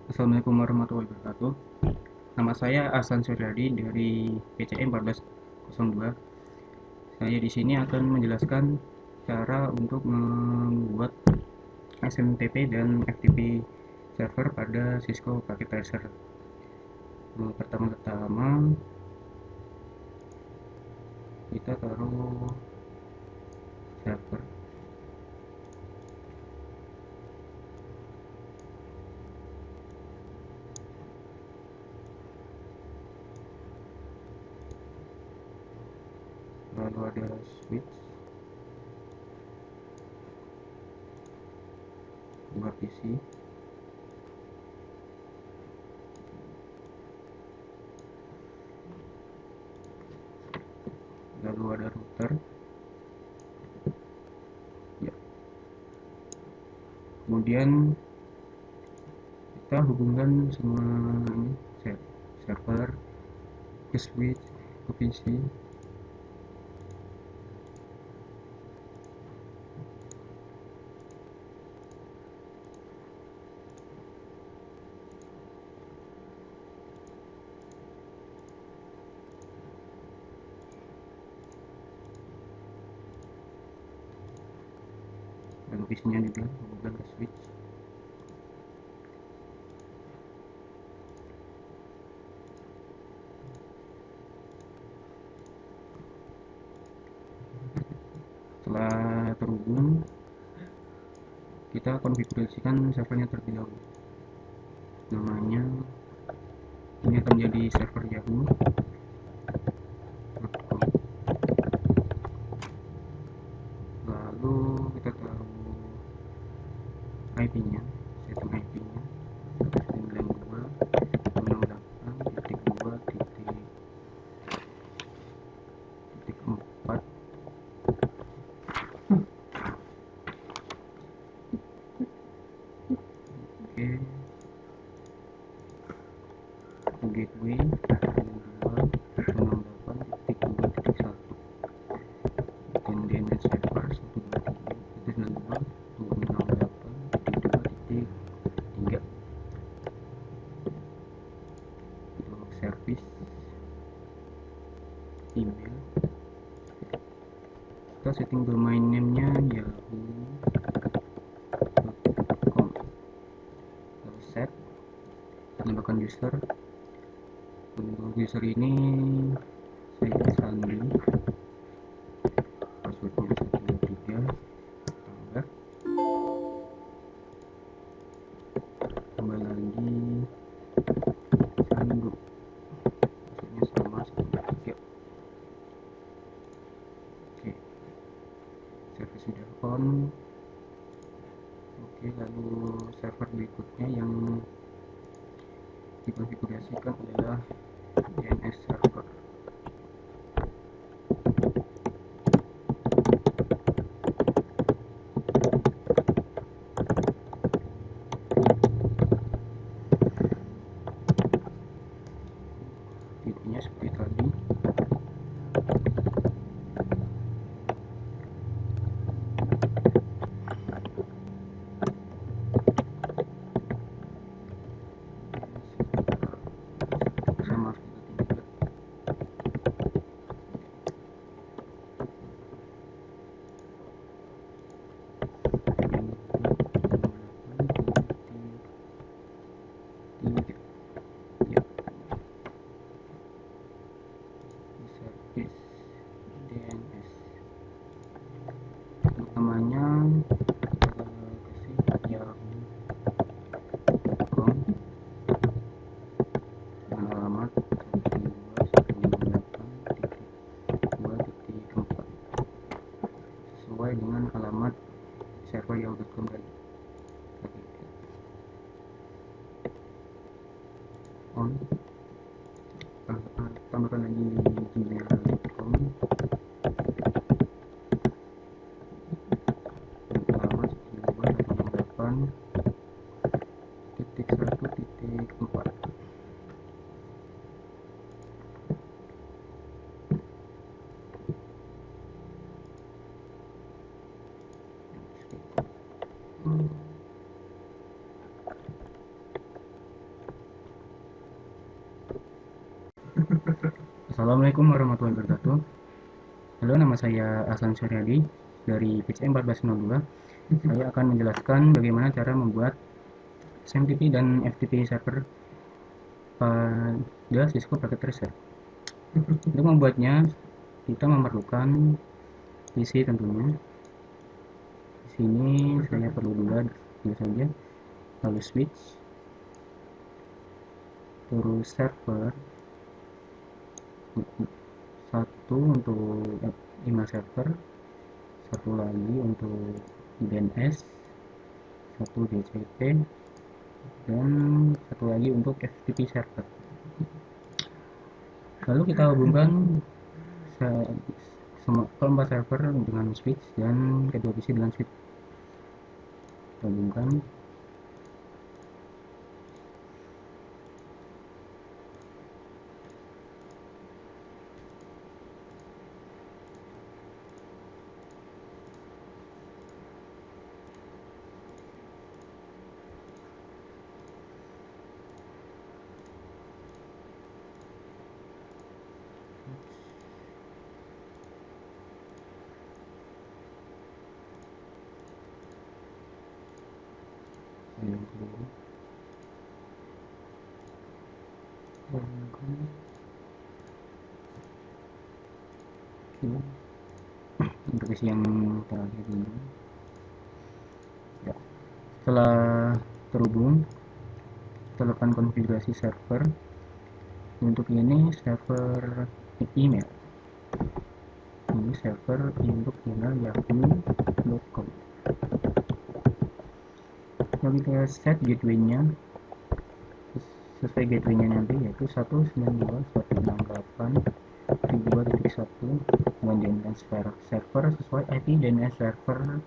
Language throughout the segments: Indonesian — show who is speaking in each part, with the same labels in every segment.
Speaker 1: Assalamualaikum warahmatullahi wabarakatuh. Nama saya Ahsan Suryadi dari PCE 1402. Saya di sini akan menjelaskan cara untuk membuat SMTP dan FTP server pada Cisco Packet Tracer. Pertama-tama kita taruh server. Lalu ada switch, dua PC, lalu ada router. Ya. Kemudian kita hubungkan semua ini server ke switch ke PC. Dan PC-nya juga hubungkan ke switch. Setelah terhubung, kita konfigurasikan servernya terlebih dahulu. Namanya ini akan jadi server yahoo.com. Lalu kita taruh IP-nya, setting IP-nya 192.168.2.4. Oke, gateway 192.168.2.1 dan DNS server 192.168.2.3. Untuk service email, kita setting domain name-nya yahoo.com. Lalu set, tambahkan user. Untuk user ini saya Sandi, passwordnya 123, tambah lagi Sandu, passwordnya sama 123. Oke, server sudah on. Oke, lalu server berikutnya yang dikonfigurasikan adalah DNS server. Intinya seperti tadi. Sama seperti juga. Ya, service DNS. Untuk namanya kita kasih yahoo.com dengan alamat 192.168.2.4 sesuai dengan alamat server yahoo.com tadi. On, tambahkan lagi gmail.com alamat 192.168.1.4. Assalamualaikum warahmatullahi wabarakatuh. Halo, nama saya Ahsan Suryadi dari PCM 1402. Saya akan menjelaskan bagaimana cara membuat SMTP dan FTP server pada Cisco Packet Tracer. Untuk membuatnya, kita memerlukan PC tentunya. Di sini saya perlu dua saja, lalu switch, terus server, satu untuk email server, satu lagi untuk DNS, satu DCP, dan satu lagi untuk FTP server. Lalu kita hubungkan keempat server dengan switch dan kedua PC dengan switch. Kita hubungkan. Yang kedua. Untuk isi yang terakhir ini ya. Setelah terhubung, kita lakukan konfigurasi server. Untuk ini server email, ini server untuk email yahoo.com. Lalu kita set gateway-nya sesuai gateway-nya nanti, yaitu 192.168.2.1 dengan DNS server sesuai IP DNS server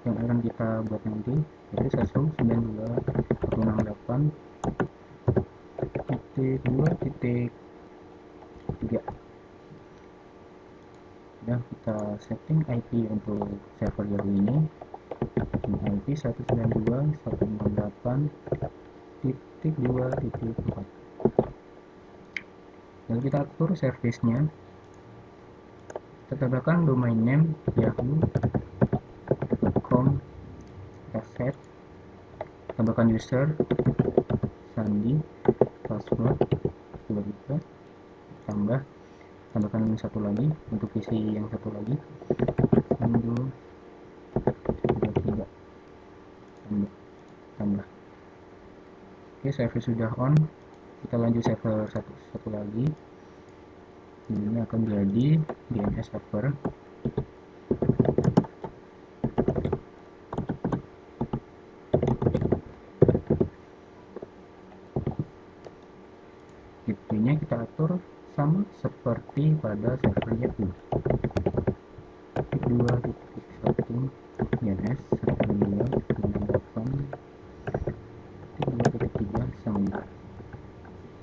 Speaker 1: yang akan kita buat nanti, yaitu 192.168.2.3. Sudah kita setting IP untuk server Yahoo ini, IP 192.168.2.4. Lalu kita atur service-nya, kita tambahkan domain name yahoo.com, kita set, tambahkan user, sandi, password, tambahkan satu lagi untuk isi yang satu lagi, 1, 2, 3, tambah. Oke, server sudah on. Kita lanjut server satu lagi. Ini akan jadi DNS server. Gateway-nya kita atur sama seperti pada server Yahoo. 2.1 DNS 192.168.2.3 sama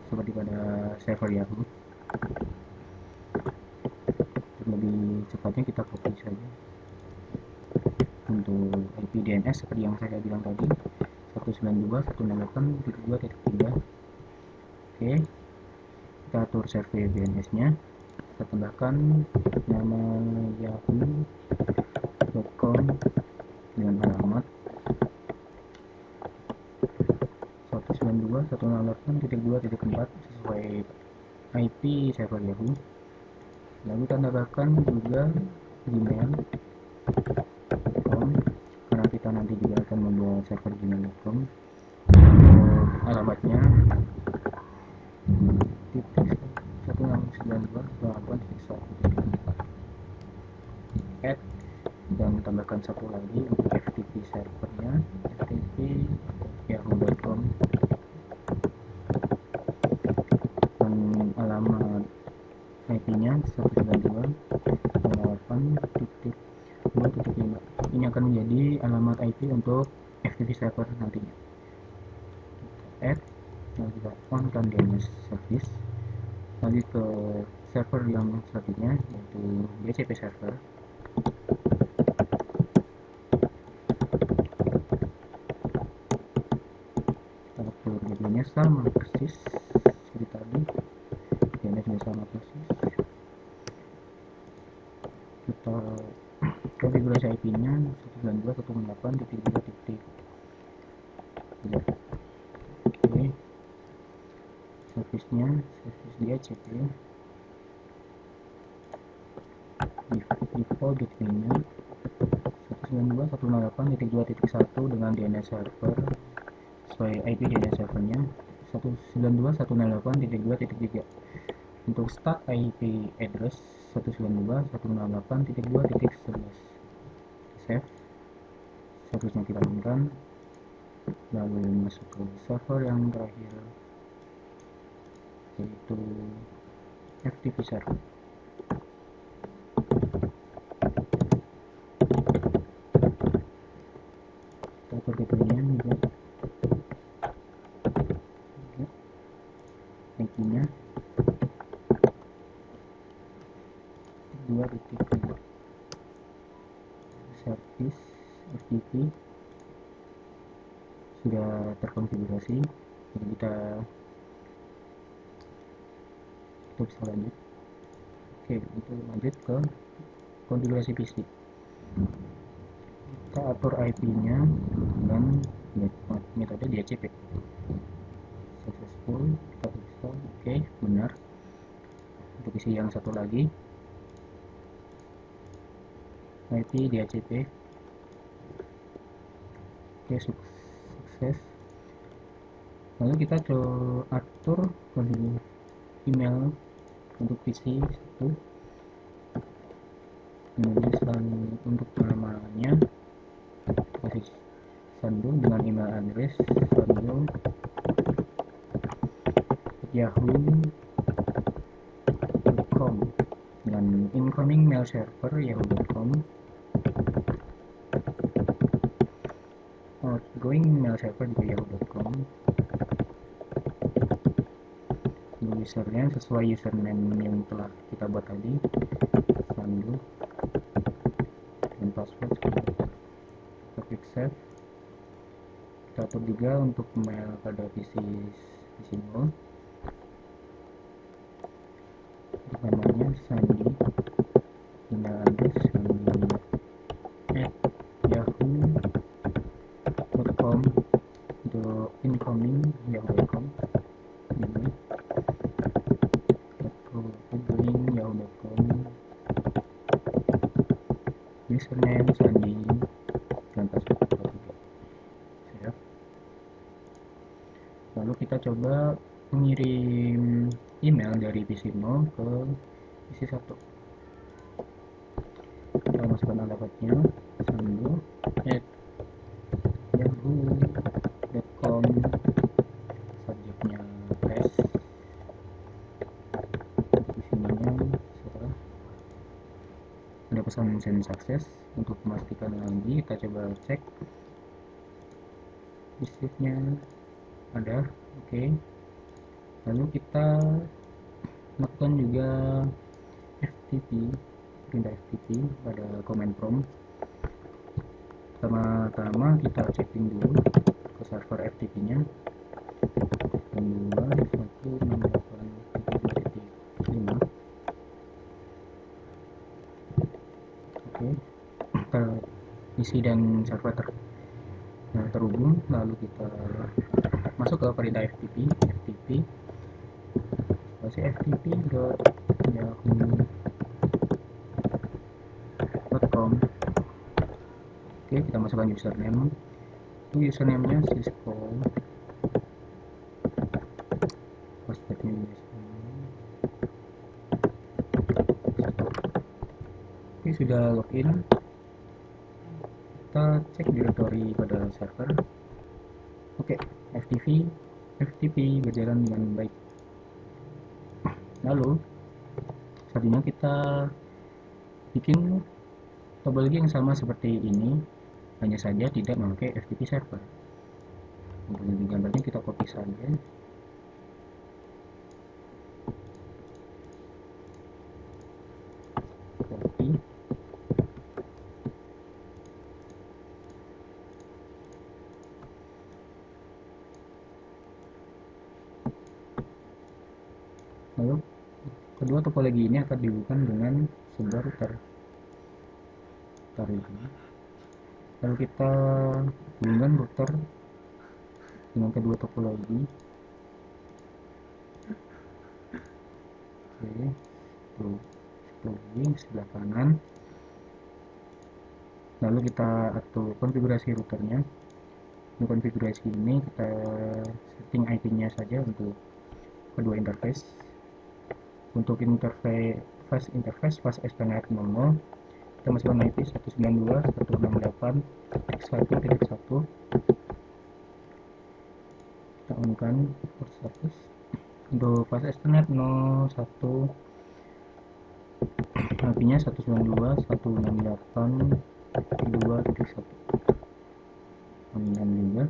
Speaker 1: seperti pada server Yahoo. Lebih cepatnya kita copy saja untuk IP DNS seperti yang saya bilang tadi, 192.168.2.3. Oke, kita atur server DNS nya, kita tambahkan nama yahoo.com dengan alamat 192.168.2.4 sesuai IP server Yahoo. Lalu kita tambahkan juga gmail.com karena kita nanti juga akan membuat server gmail.com. Alamatnya 192.168.1.4. add dan tambahkan satu lagi untuk FTP servernya, FTP yahoo.com, dan alamat IP-nya 192.168.2.5. Ini akan menjadi alamat IP untuk FTP server nantinya. Add, lalu kita on-kan DNS service, lanjut ke server yang selanjutnya yaitu DCP server. Kita atur gateway-nya sama persis seperti tadi, DNS-nya sama persis. konfigurasi IP-nya 192.168.2.3. Oke, servisnya servis DHCP, default gateway-nya 192.168.2.1 dengan DNS server sesuai IP DNS servernya 192.168.2.3. Untuk start IP address 192.168.2.11. Save, servisnya kita amankan, lalu masuk ke server yang terakhir, yaitu FTP server. Kita atur gateway-nya juga, IP-nya 2.2. Service FTP sudah terkonfigurasi, jadi kita bisa lanjut. Oke, untuk lanjut ke konfigurasi PC, kita atur IP-nya dengan metode DHCP. Successful, kita periksa, oke, benar. Untuk isi yang satu lagi, IP DHCP, oke, sukses. Lalu kita coba atur email untuk PC 1. Untuk namanya kasih Sandu dengan email address sandu@yahoo.com dengan incoming mail server yahoo.com, outgoing mail server juga yahoo.com. Username sesuai username yang telah kita buat tadi, Sandu, dan password kita klik save. Kita atur juga untuk mail pada PC 0, namanya Sandi, email address sandi@yahoo.com, untuk incoming yahoo.com, outgoing yahoo.com, username Sandi, dan password kita juga. Lalu kita coba mengirim email dari PC 0 ke PC 1. Kita masukkan alamatnya sandu@yahoo.com, subjeknya test, di sininya setelah ada pesan send success. Untuk memastikan lagi, kita coba cek receive-nya ada, oke. Lalu kita lakukan juga FTP, perintah FTP pada command prompt. Pertama-tama kita checking dulu ke server FTP-nya 192.168.2.5. Oke, isi dan server terhubung. Lalu kita masuk ke perintah FTP ftp.yahoo.com. Oke, kita masukkan username. Itu username-nya Cisco, passwordnya Oke, sudah login. Kita cek directory pada server. Oke, FTP berjalan dengan baik. Lalu selanjutnya kita bikin topologi yang sama seperti ini, hanya saja tidak memakai FTP server. Untuk lebih gambarnya kita copy saja. Copy. Lalu kedua topologi ini akan dihubungkan dengan sebuah router. taruh ini. Lalu kita hubungkan router dengan kedua topologi. Oke, topologi sebelah kanan. Lalu kita atur konfigurasi routernya. Untuk konfigurasi ini kita setting IP-nya saja untuk kedua interface. Untuk interface fast Ethernet 00, kita masukkan IP 192.168.1.1. Kita on-kan port status. Untuk fast Ethernet 01, IP-nya 192.168.2.1. On juga.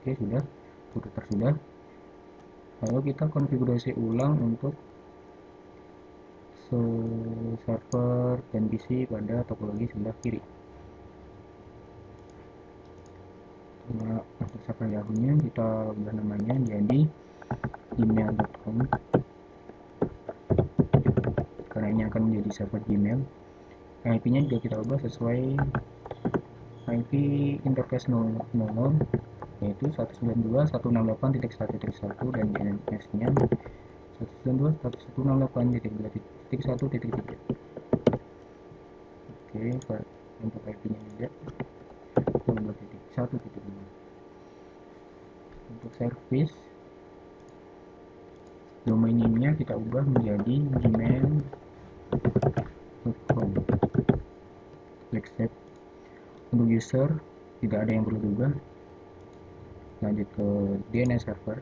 Speaker 1: Oke, sudah. Router sudah. Lalu kita konfigurasi ulang untuk server dan PC pada topologi sebelah kiri. Nah, untuk server Yahoo-nya kita ubah namanya jadi gmail.com, karena ini akan menjadi server Gmail. IP-nya juga kita ubah sesuai IP interface 00, yaitu 192.168.1.1 dan DNS-nya 192.168.2.1.3. Oke, untuk IP-nya juga 2.1.2. Untuk service domain name-nya kita ubah menjadi gmail.com. Klik save. Untuk user tidak ada yang perlu diubah. Lanjut ke DNS server.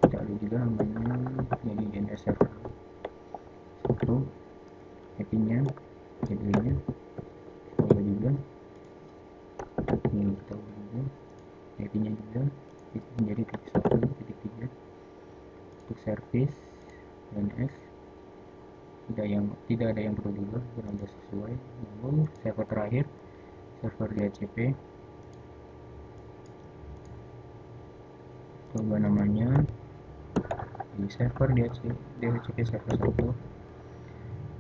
Speaker 1: Kita ada juga namanya jadi DNS server 1. IP-nya, gateway-nya kita ubah juga. Ini kita ubah juga. IP-nya juga menjadi 1.3. Untuk service DNS tidak ada yang perlu diubah, sudah sesuai. Lalu server terakhir, server DHCP, coba namanya di server DHCP server 1.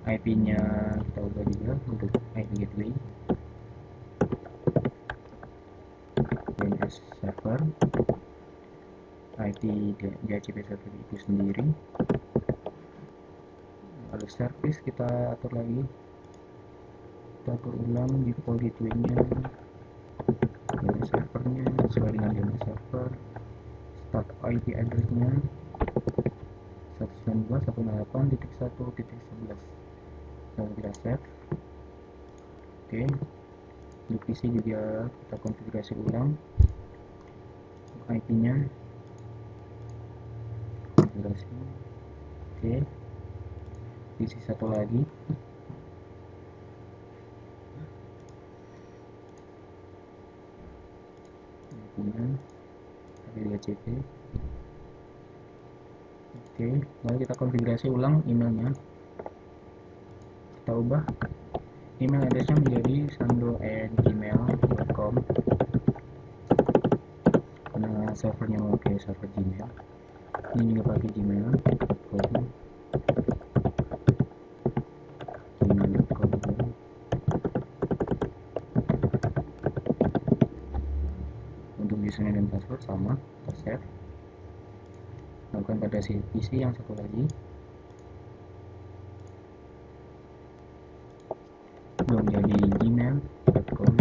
Speaker 1: IP-nya kita ubah juga untuk IP gateway. DNS server, IP DHCP server itu sendiri. Lalu service kita atur lagi, kita atur ulang default gateway-nya, DNS servernya sesuai dengan DNS server. Start IP address-nya 192.168.1.11. Lalu kita save. Oke, untuk PC juga kita konfigurasi ulang. Untuk IP-nya konfigurasi. Oke, PC satu lagi. IP-nya DHCP. Oke, lalu kita konfigurasi ulang emailnya. Kita ubah email address-nya menjadi sando@gmail.com, karena servernya pakai server Gmail. Ini juga pakai gmail.com. Untuk username dan password sama, kita save. Lakukan pada PC yang satu lagi. Menjadi gmail.com.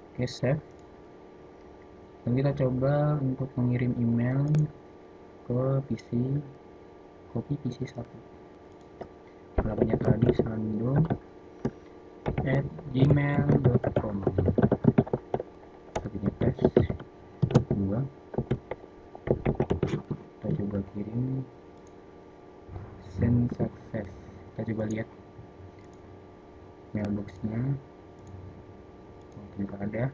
Speaker 1: Oke, save. Dan kita coba untuk mengirim email ke PC, copy PC 1. Alamatnya tadi sando@gmail.com. Sepertinya tes 2. Kita coba kirim, send success. Kita coba lihat mailboxnya, tidak ada.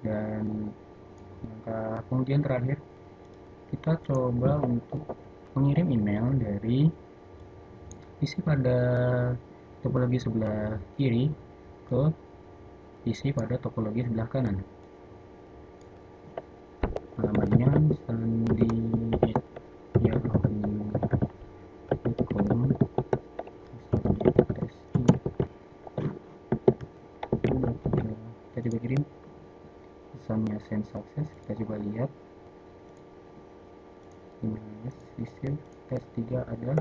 Speaker 1: Dan langkah kemudian terakhir, kita coba untuk mengirim email dari PC pada topologi sebelah kiri ke isi pada topologi sebelah kanan. Alamatnya sandiaga.yahoo.com, kita coba kirim pesannya send success. Kita coba lihat emailnya receive tes 3 ada,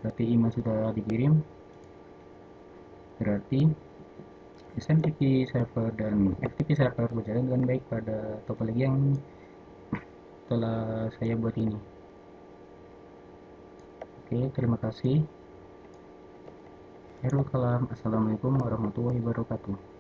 Speaker 1: berarti email sudah dikirim, berarti SMTP server dan FTP server berjalan dengan baik pada topologi yang telah saya buat ini. Oke, terima kasih. Assalamualaikum warahmatullahi wabarakatuh.